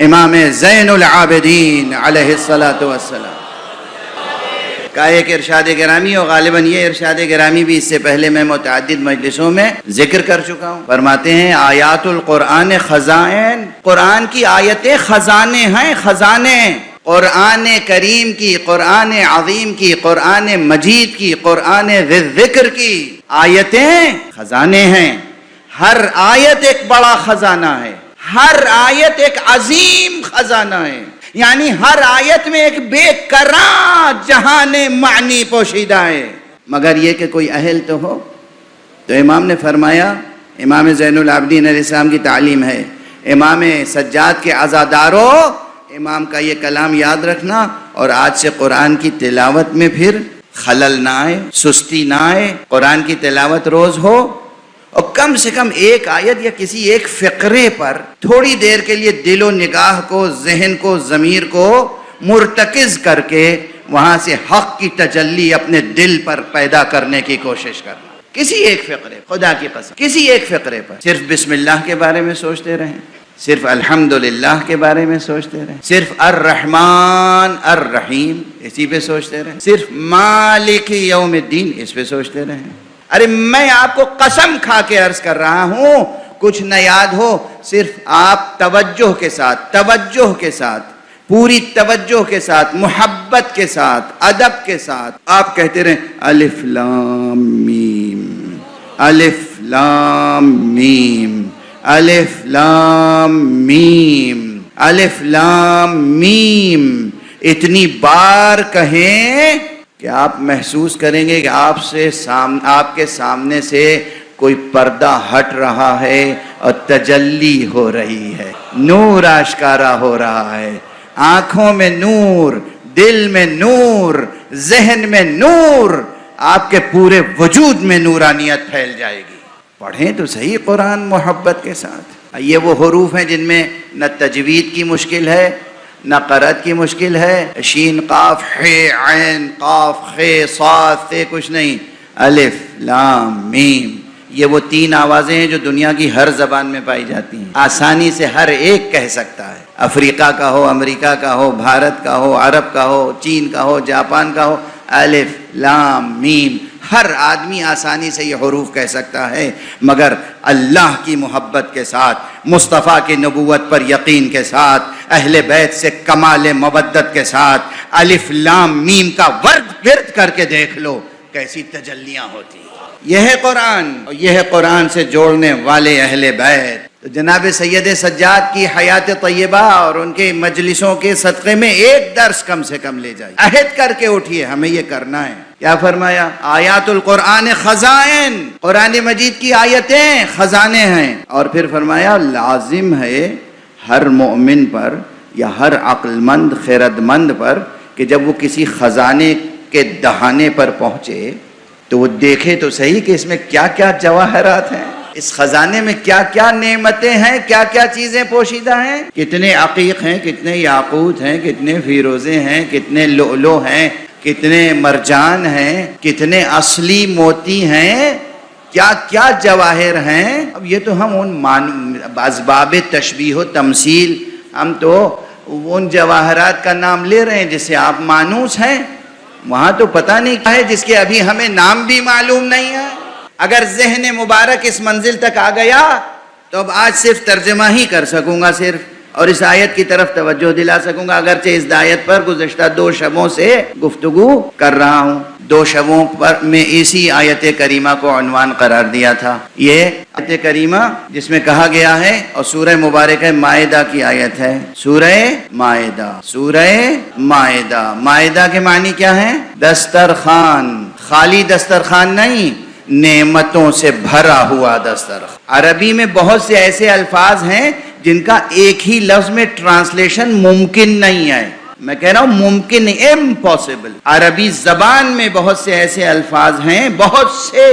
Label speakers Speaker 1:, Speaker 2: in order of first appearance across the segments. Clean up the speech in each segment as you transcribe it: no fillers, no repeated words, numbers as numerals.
Speaker 1: امام زین العابدین علیہ الصلاۃ والسلام کا ایک ارشاد گرامی، اور غالباً یہ ارشاد گرامی بھی اس سے پہلے میں متعدد مجلسوں میں ذکر کر چکا ہوں۔ فرماتے ہیں آیات القرآن خزائن، قرآن کی آیتیں خزانے ہیں، خزانے۔ قرآن کریم کی، قرآن عظیم کی، قرآن مجید کی، قرآن ذی الذکر کی آیتیں خزانے ہیں۔ ہر آیت ایک بڑا خزانہ ہے، ہر آیت ایک عظیم خزانہ ہے، یعنی ہر آیت میں ایک بے کران جہان معنی پوشیدہ ہے، مگر یہ کہ کوئی اہل تو ہو۔ تو امام نے فرمایا، امام زین العابدین علیہ السلام کی تعلیم ہے، امام سجاد کے عزاداروں، امام کا یہ کلام یاد رکھنا، اور آج سے قرآن کی تلاوت میں پھر خلل نہ آئے، سستی نہ آئے، قرآن کی تلاوت روز ہو، اور کم سے کم ایک آیت یا کسی ایک فقرے پر تھوڑی دیر کے لیے دل و نگاہ کو، ذہن کو، ضمیر کو مرتکز کر کے وہاں سے حق کی تجلی اپنے دل پر پیدا کرنے کی کوشش کرنا۔ کسی ایک فقرے، خدا کی قسم کسی ایک فقرے پر صرف بسم اللہ کے بارے میں سوچتے رہیں، صرف الحمدللہ کے بارے میں سوچتے رہیں، صرف الرحمن الرحیم اسی پہ سوچتے رہیں، صرف مالک یوم الدین اس پہ سوچتے رہیں۔ ارے میں آپ کو قسم کھا کے عرض کر رہا ہوں، کچھ نہ یاد ہو، صرف آپ توجہ کے ساتھ پوری توجہ کے ساتھ، محبت کے ساتھ، ادب کے ساتھ آپ کہتے رہیں الف لام میم، الف لام میم، الف لام میم، الف لام میم، اتنی بار کہیں کہ آپ محسوس کریں گے کہ آپ کے سامنے سے کوئی پردہ ہٹ رہا ہے اور تجلی ہو رہی ہے، نور آشکارا ہو رہا ہے، آنکھوں میں نور، دل میں نور، ذہن میں نور، آپ کے پورے وجود میں نورانیت پھیل جائے گی۔ پڑھیں تو صحیح قرآن محبت کے ساتھ۔ یہ وہ حروف ہیں جن میں نہ تجوید کی مشکل ہے، نہ قرأت کی مشکل ہے، شین قاف ح عین قاف خ صاد سے کچھ نہیں، الف لام میم، یہ وہ تین آوازیں ہیں جو دنیا کی ہر زبان میں پائی جاتی ہیں، آسانی سے ہر ایک کہہ سکتا ہے، افریقہ کا ہو، امریکہ کا ہو، بھارت کا ہو، عرب کا ہو، چین کا ہو، جاپان کا ہو، الف لام میم، ہر آدمی آسانی سے یہ حروف کہہ سکتا ہے، مگر اللہ کی محبت کے ساتھ، مصطفیٰ کی نبوت پر یقین کے ساتھ، اہل بیت سے کمال مودت کے ساتھ الف لام میم کا ورد کر کے دیکھ لو کیسی تجلیاں ہوتی ہیں۔ یہ ہے قرآن، اور یہ ہے قرآن سے جوڑنے والے اہل بیت۔ تو جناب سید سجاد کی حیات طیبہ اور ان کے مجلسوں کے صدقے میں ایک درس کم سے کم لے جائیے، عہد کر کے اٹھیے، ہمیں یہ کرنا ہے۔ کیا فرمایا؟ آیات القرآن خزائن، قرآن مجید کی آیتیں خزانے ہیں، اور پھر فرمایا لازم ہے ہر مومن پر یا ہر عقل مند خیرت مند پر کہ جب وہ کسی خزانے کے دہانے پر پہنچے تو وہ دیکھے تو صحیح کہ اس میں کیا کیا جواہرات ہیں، اس خزانے میں کیا کیا نعمتیں ہیں، کیا کیا چیزیں پوشیدہ ہیں، کتنے عقیق ہیں، کتنے یاقوت ہیں، کتنے فیروزے ہیں، کتنے لؤلؤ ہیں، کتنے مرجان ہیں، کتنے اصلی موتی ہیں، کیا کیا جواہر ہیں۔ اب یہ تو ہم ان اسباب تشبیہ و تمثیل، ہم تو ان جواہرات کا نام لے رہے ہیں جس سے آپ مانوس ہیں، وہاں تو پتہ نہیں کیا ہے جس کے ابھی ہمیں نام بھی معلوم نہیں ہے۔ اگر ذہن مبارک اس منزل تک آ گیا تو اب آج صرف ترجمہ ہی کر سکوں گا صرف، اور اس آیت کی طرف توجہ دلا سکوں گا، اگرچہ اس آیت پر گزشتہ 2 شبوں سے گفتگو کر رہا ہوں، 2 شبوں پر میں اسی آیت کریمہ کو عنوان قرار دیا تھا۔ یہ آیت کریمہ جس میں کہا گیا ہے، اور سورہ مبارکہ مائدہ کی آیت ہے، سورہ مائدہ، سورہ مائدہ۔ مائدہ کے معنی کیا ہے؟ دسترخوان، خالی دسترخوان نہیں، نعمتوں سے بھرا ہوا دسترخوان۔ عربی میں بہت سے ایسے الفاظ ہیں جن کا ایک ہی لفظ میں ٹرانسلیشن ممکن نہیں ہے، میں کہہ رہا ہوں ممکن نہیں، امپاسبل۔ عربی زبان میں بہت سے ایسے الفاظ ہیں، بہت سے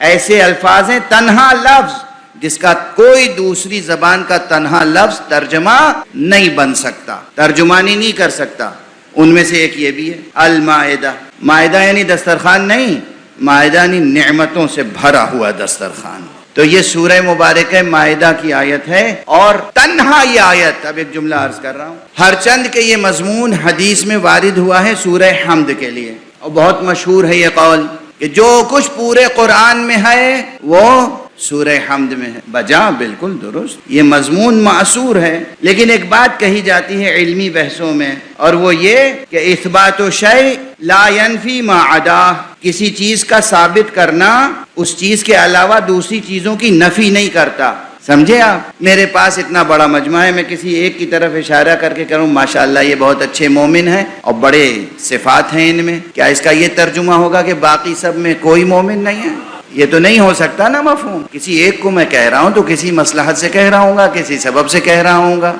Speaker 1: ایسے الفاظ ہیں، تنہا لفظ جس کا کوئی دوسری زبان کا تنہا لفظ ترجمہ نہیں بن سکتا، ترجمانی نہیں کر سکتا۔ ان میں سے ایک یہ بھی ہے المائدہ۔ مائدہ یعنی دسترخوان نہیں، مائدہ یعنی نعمتوں سے بھرا ہوا دسترخوان۔ تو یہ سورہ مبارکہ مائدہ کی آیت ہے، اور تنہا یہ آیت، اب ایک جملہ عرض کر رہا ہوں، ہر چند کے یہ مضمون حدیث میں وارد ہوا ہے سورہ حمد کے لیے، اور بہت مشہور ہے یہ قول کہ جو کچھ پورے قرآن میں ہے وہ سورہ حمد میں ہے۔ بجا بالکل درست، یہ مضمون معصور ہے، لیکن ایک بات کہی جاتی ہے علمی بحثوں میں، اور وہ یہ کہ اثبات شیء لا ینفی ما عداہ، کسی چیز کا ثابت کرنا اس چیز کے علاوہ دوسری چیزوں کی نفی نہیں کرتا۔ سمجھے آپ؟ میرے پاس اتنا بڑا مجمع ہے، میں کسی ایک کی طرف اشارہ کر کے کروں ماشاءاللہ یہ بہت اچھے مومن ہیں اور بڑے صفات ہیں ان میں، کیا اس کا یہ ترجمہ ہوگا کہ باقی سب میں کوئی مومن نہیں ہے؟ یہ تو نہیں ہو سکتا نا مفہوم۔ کسی ایک کو میں کہہ رہا ہوں تو کسی مصلحت سے کہہ رہا ہوں گا، کسی سبب سے کہہ رہا ہوں گا،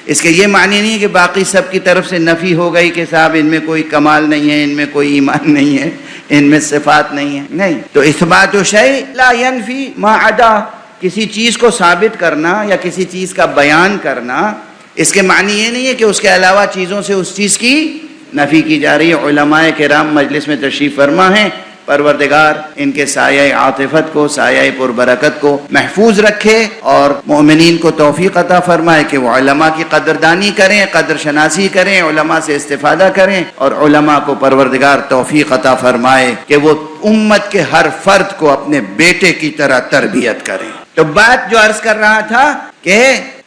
Speaker 1: اس کے یہ معنی نہیں ہے کہ باقی سب کی طرف سے نفی ہو گئی کہ صاحب ان میں کوئی کمال نہیں ہے، ان میں کوئی ایمان نہیں ہے، ان میں صفات نہیں ہے، نہیں۔ تو اثبات شیء لا ینفی ما عدا، کسی چیز کو ثابت کرنا یا کسی چیز کا بیان کرنا، اس کے معنی یہ نہیں ہے کہ اس کے علاوہ چیزوں سے اس چیز کی نفی کی جا رہی ہے۔ علماء کرام مجلس میں تشریف فرما ہیں، پروردگار ان کے سایہ عاطفت کو، سایہ پربرکت کو محفوظ رکھے، اور مومنین کو توفیق عطا فرمائے کہ وہ علماء کی قدردانی کریں، قدر شناسی کریں، علماء سے استفادہ کریں، اور علماء کو پروردگار توفیق عطا فرمائے کہ وہ امت کے ہر فرد کو اپنے بیٹے کی طرح تربیت کریں۔ تو بات جو عرض کر رہا تھا کہ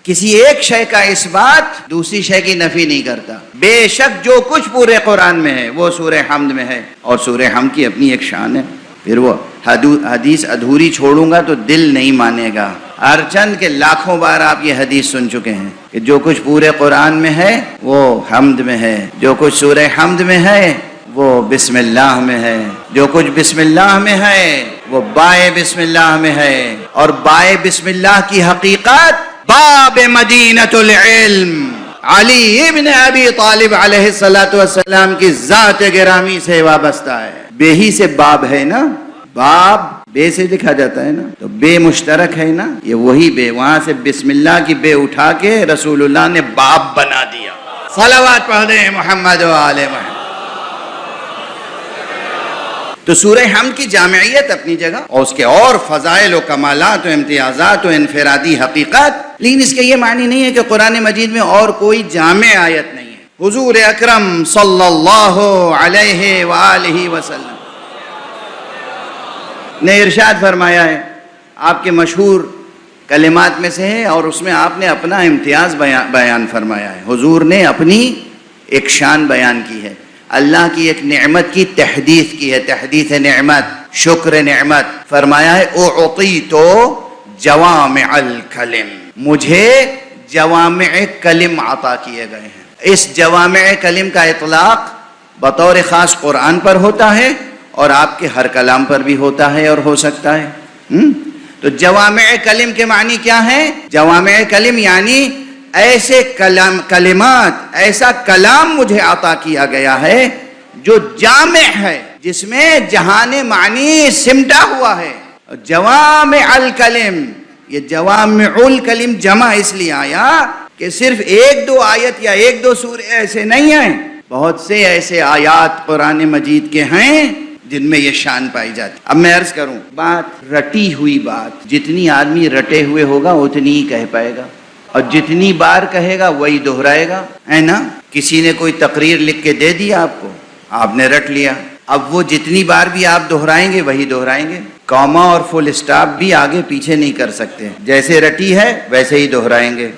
Speaker 1: کسی ایک شے کا اثبات دوسری شے کی نفی نہیں کرتا۔ بے شک جو کچھ پورے قرآن میں ہے وہ سورہ حمد میں ہے، اور سورہ حمد کی اپنی ایک شان ہے۔ پھر وہ حدیث ادھوری چھوڑوں گا تو دل نہیں مانے گا۔ ہر چند کے لاکھوں بار آپ یہ حدیث سن چکے ہیں کہ جو کچھ پورے قرآن میں ہے وہ حمد میں ہے، جو کچھ سورہ حمد میں ہے وہ بسم اللہ میں ہے، جو کچھ بسم اللہ میں ہے وہ بائے بسم اللہ میں ہے، اور بائے بسم اللہ کی حقیقت باب مدینۃ العلم علی ابن ابی طالب علیہ السلام کی ذات گرامی سے وابستہ ہے۔ بے ہی سے باب ہے نا، باب بے سے لکھا جاتا ہے نا، تو بے مشترک ہے نا، یہ وہی بے، وہاں سے بسم اللہ کی بے اٹھا کے رسول اللہ نے باب بنا دیا۔ صلوات پڑھ دیں محمد و آل محمد۔ تو سورہ حمد کی جامعیت اپنی جگہ، اور اس کے اور فضائل و کمالات و امتیازات و انفرادی حقیقت، لیکن اس کے یہ معنی نہیں ہے کہ قرآن مجید میں اور کوئی جامع آیت نہیں ہے۔ حضور اکرم صلی اللہ علیہ وآلہ وسلم نے ارشاد فرمایا ہے، آپ کے مشہور کلمات میں سے ہے، اور اس میں آپ نے اپنا امتیاز بیان فرمایا ہے۔ حضور نے اپنی ایک شان بیان کی ہے، اللہ کی ایک نعمت کی تحدیث کی ہے، تحدیث نعمت، شکر نعمت۔ فرمایا ہے اعطیت جوامع الکلم، مجھے جوامع کلم عطا کیے گئے ہیں۔ اس جوامع کلم کا اطلاق بطور خاص قرآن پر ہوتا ہے، اور آپ کے ہر کلام پر بھی ہوتا ہے اور ہو سکتا ہے۔ تو جوامع کلم کے معنی کیا ہے؟ جوامع کلم یعنی ایسے کلمات، ایسا کلام مجھے عطا کیا گیا ہے جو جامع ہے، جس میں جہان معنی سمٹا ہوا ہے۔ جوامع الکلم، یہ جوامع الکلم جمع اس لیے آیا کہ صرف ایک دو آیت یا ایک دو سورے ایسے نہیں ہیں، بہت سے ایسے آیات قرآن مجید کے ہیں جن میں یہ شان پائی جاتی۔ اب میں عرض کروں، بات رٹی ہوئی بات، جتنی آدمی رٹے ہوئے ہوگا اتنی ہی کہہ پائے گا، اور جتنی بار کہے گا وہی دہرائے گا، ہے نا؟ کسی نے کوئی تقریر لکھ کے دے دی آپ کو، آپ نے رٹ لیا، اب وہ جتنی بار بھی آپ دہرائیں گے وہی دہرائیں گے۔ کاما اور فل اسٹاپ بھی آگے پیچھے نہیں کر سکتے، جیسے رٹی ہے ویسے ہی دہرائیں گے،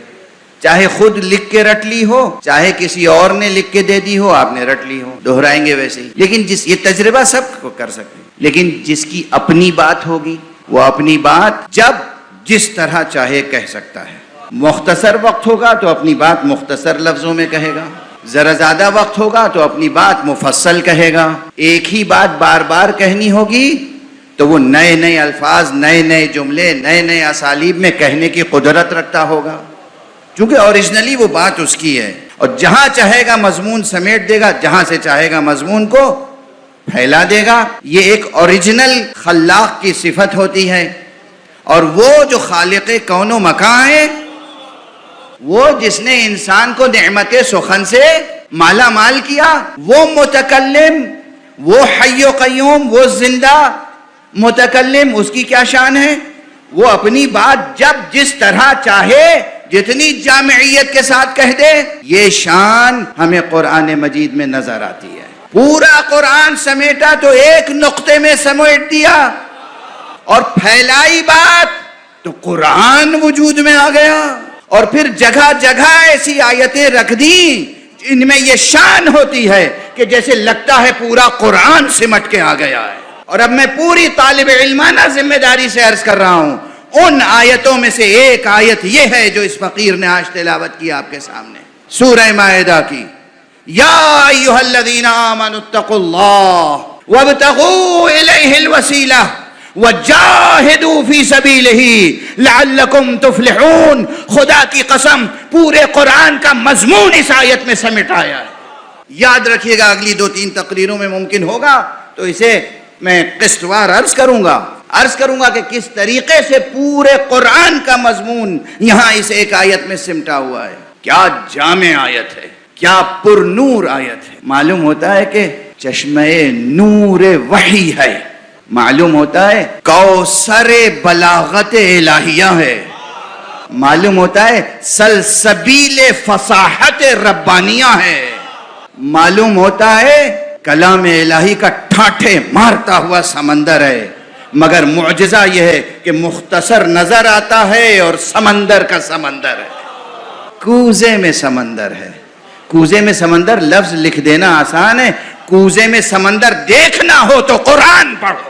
Speaker 1: چاہے خود لکھ کے رٹ لی ہو، چاہے کسی اور نے لکھ کے دے دی ہو، آپ نے رٹ لی ہو، دہرائیں گے ویسے ہی۔ لیکن یہ تجربہ سب کو کر سکتے ہیں، لیکن جس کی اپنی بات ہوگی وہ اپنی بات جب جس طرح چاہے کہہ سکتا ہے۔ مختصر وقت ہوگا تو اپنی بات مختصر لفظوں میں کہے گا، ذرا زیادہ وقت ہوگا تو اپنی بات مفصل کہے گا۔ ایک ہی بات بار بار کہنی ہوگی تو وہ نئے نئے الفاظ، نئے نئے جملے، نئے نئے اسالیب میں کہنے کی قدرت رکھتا ہوگا، چونکہ اوریجنلی وہ بات اس کی ہے، اور جہاں چاہے گا مضمون سمیٹ دے گا، جہاں سے چاہے گا مضمون کو پھیلا دے گا۔ یہ ایک اوریجنل خلاق کی صفت ہوتی ہے، اور وہ جو خالق کون و مکان ہے، وہ جس نے انسان کو نعمت سخن سے مالا مال کیا، وہ متکلم، وہ حی و قیوم، وہ زندہ متکلم، اس کی کیا شان ہے؟ وہ اپنی بات جب جس طرح چاہے جتنی جامعیت کے ساتھ کہہ دے، یہ شان ہمیں قرآن مجید میں نظر آتی ہے۔ پورا قرآن سمیٹا تو ایک نقطے میں سمیٹ دیا، اور پھیلائی بات تو قرآن وجود میں آ گیا، اور پھر جگہ جگہ ایسی آیتیں رکھ دیں ان میں یہ شان ہوتی ہے کہ جیسے لگتا ہے پورا قرآن سمٹ کے آ گیا ہے۔ اور اب میں پوری طالب علمانہ ذمہ داری سے عرض کر رہا ہوں، ان آیتوں میں سے ایک آیت یہ ہے جو اس فقیر نے آج تلاوت کی آپ کے سامنے، سورہ مائدہ کی، یا ایھا الذین آمنوا اتقوا اللہ وابتغوا الیہ الوسیلہ وجاہدوا فی سبیلہ لعلکم تفلحون۔ خدا کی قسم پورے قرآن کا مضمون اس آیت میں سمیٹ آیا ہے۔ یاد رکھیے گا، اگلی 2-3 تقریروں میں ممکن ہوگا تو اسے میں قسط وار عرض کروں گا کہ کس طریقے سے پورے قرآن کا مضمون یہاں اس ایک آیت میں سمٹا ہوا ہے۔ کیا جامع آیت ہے، کیا پر نور آیت ہے۔ معلوم ہوتا ہے کہ چشمہ نور وحی ہے، معلوم ہوتا ہے کوثر بلاغت الہیہ ہے، معلوم ہوتا ہے سلسبیل فصاحت ربانیہ ہے، معلوم ہوتا ہے کلام الہی کا ٹھاٹھے مارتا ہوا سمندر ہے، مگر معجزہ یہ ہے کہ مختصر نظر آتا ہے اور سمندر کا سمندر ہے، کوزے میں سمندر ہے۔ کوزے میں سمندر لفظ لکھ دینا آسان ہے، کوزے میں سمندر دیکھنا ہو تو قرآن پڑھو۔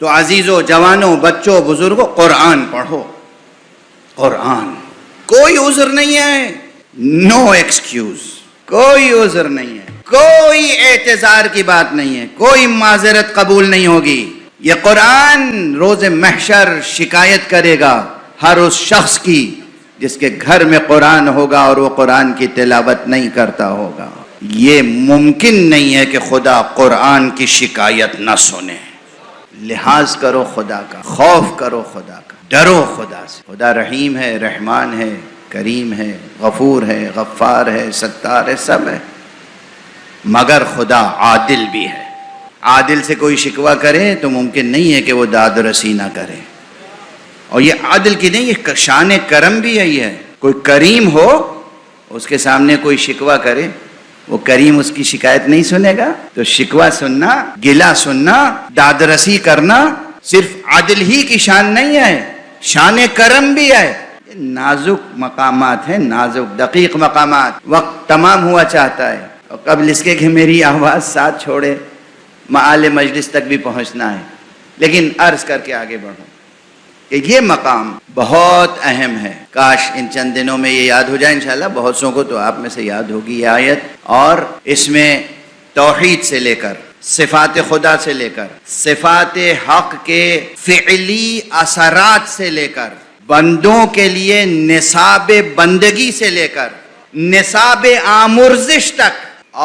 Speaker 1: تو عزیزوں، جوانوں، بچوں، بزرگوں، قرآن پڑھو، قرآن۔ کوئی عذر نہیں ہے، نو ایکسکیوز، کوئی عذر نہیں ہے، کوئی اعتذار کی بات نہیں ہے، کوئی معذرت قبول نہیں ہوگی۔ یہ قرآن روز محشر شکایت کرے گا ہر اس شخص کی جس کے گھر میں قرآن ہوگا اور وہ قرآن کی تلاوت نہیں کرتا ہوگا۔ یہ ممکن نہیں ہے کہ خدا قرآن کی شکایت نہ سنے۔ لحاظ کرو خدا کا، خوف کرو خدا کا، ڈرو خدا سے۔ خدا رحیم ہے، رحمان ہے، کریم ہے، غفور ہے، غفار ہے، ستار ہے، سب ہے، مگر خدا عادل بھی ہے۔ عادل سے کوئی شکوہ کرے تو ممکن نہیں ہے کہ وہ داد رسی نہ کرے، اور یہ عادل کی نہیں، یہ شان کرم بھی ہے۔ یہ کوئی کریم ہو، اس کے سامنے کوئی شکوہ کرے، وہ کریم اس کی شکایت نہیں سنے گا؟ تو شکوہ سننا، گلہ سننا، داد رسی کرنا صرف عادل ہی کی شان نہیں ہے، شان کرم بھی ہے۔ نازک مقامات ہیں، نازک دقیق مقامات۔ وقت تمام ہوا چاہتا ہے، اور قبل اس کے کہ میری آواز ساتھ چھوڑے، معال مجلس تک بھی پہنچنا ہے، لیکن عرض کر کے آگے بڑھوں کہ یہ مقام بہت اہم ہے۔ کاش ان چند دنوں میں یہ یاد ہو جائے، انشاءاللہ بہت سو کو تو آپ میں سے یاد ہوگی یہ آیت، اور اس میں توحید سے لے کر صفات خدا سے لے کر صفات حق کے فعلی اثرات سے لے کر بندوں کے لیے نصاب بندگی سے لے کر نصاب آمرزش تک،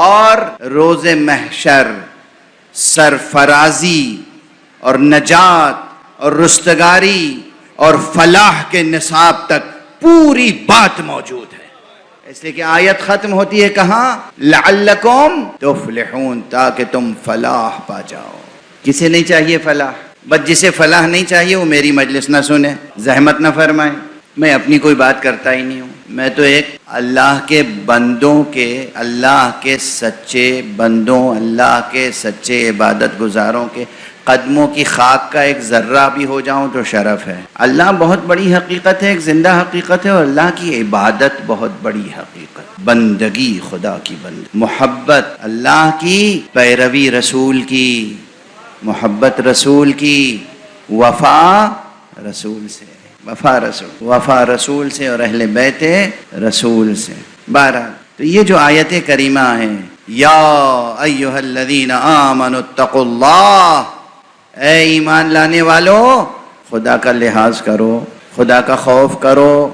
Speaker 1: اور روز محشر سرفرازی اور نجات اور رستگاری اور فلاح کے نصاب تک پوری بات موجود ہے۔ اس لیے کہ آیت ختم ہوتی ہے کہاں؟ لعلکم تفلحون، تاکہ تم فلاح پا جاؤ۔ کسے نہیں چاہیے فلاح؟ بس جسے فلاح نہیں چاہیے وہ میری مجلس نہ سنے، زحمت نہ فرمائے۔ میں اپنی کوئی بات کرتا ہی نہیں ہوں، میں تو ایک اللہ کے بندوں کے، اللہ کے سچے بندوں، اللہ کے سچے عبادت گزاروں کے قدموں کی خاک کا ایک ذرہ بھی ہو جاؤں تو شرف ہے۔ اللہ بہت بڑی حقیقت ہے، ایک زندہ حقیقت ہے، اور اللہ کی عبادت بہت بڑی حقیقت، بندگی خدا کی، محبت اللہ کی، پیروی رسول کی، محبت رسول کی، وفا رسول سے، وفا رسول سے اور اہل بیت رسول سے۔ بہرحال تو یہ جو آیت کریمہ ہیں، یا ایھا الذین آمنوا اتقوا اللہ، اے ایمان لانے والو خدا کا لحاظ کرو، خدا کا خوف کرو،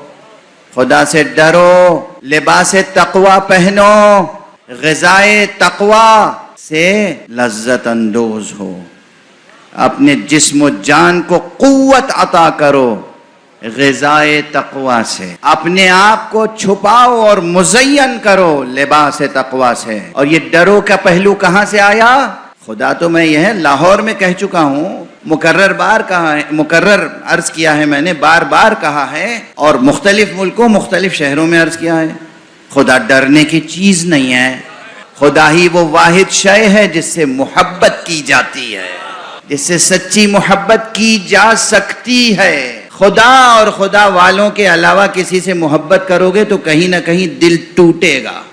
Speaker 1: خدا سے ڈرو، لباس تقوی پہنو، غذائے تقوی سے لذت اندوز ہو، اپنے جسم و جان کو قوت عطا کرو غذائے تقوی سے، اپنے آپ کو چھپاؤ اور مزین کرو لباس تقوی سے۔ اور یہ ڈرو کا پہلو کہاں سے آیا؟ خدا تو میں یہ ہے لاہور میں کہہ چکا ہوں، مکرر بار کہا ہے، مکرر عرض کیا ہے میں نے، بار بار کہا ہے، اور مختلف ملکوں مختلف شہروں میں عرض کیا ہے، خدا ڈرنے کی چیز نہیں ہے، خدا ہی وہ واحد شے ہے جس سے محبت کی جاتی ہے، جس سے سچی محبت کی جا سکتی ہے۔ خدا اور خدا والوں کے علاوہ کسی سے محبت کرو گے تو کہیں نہ کہیں دل ٹوٹے گا۔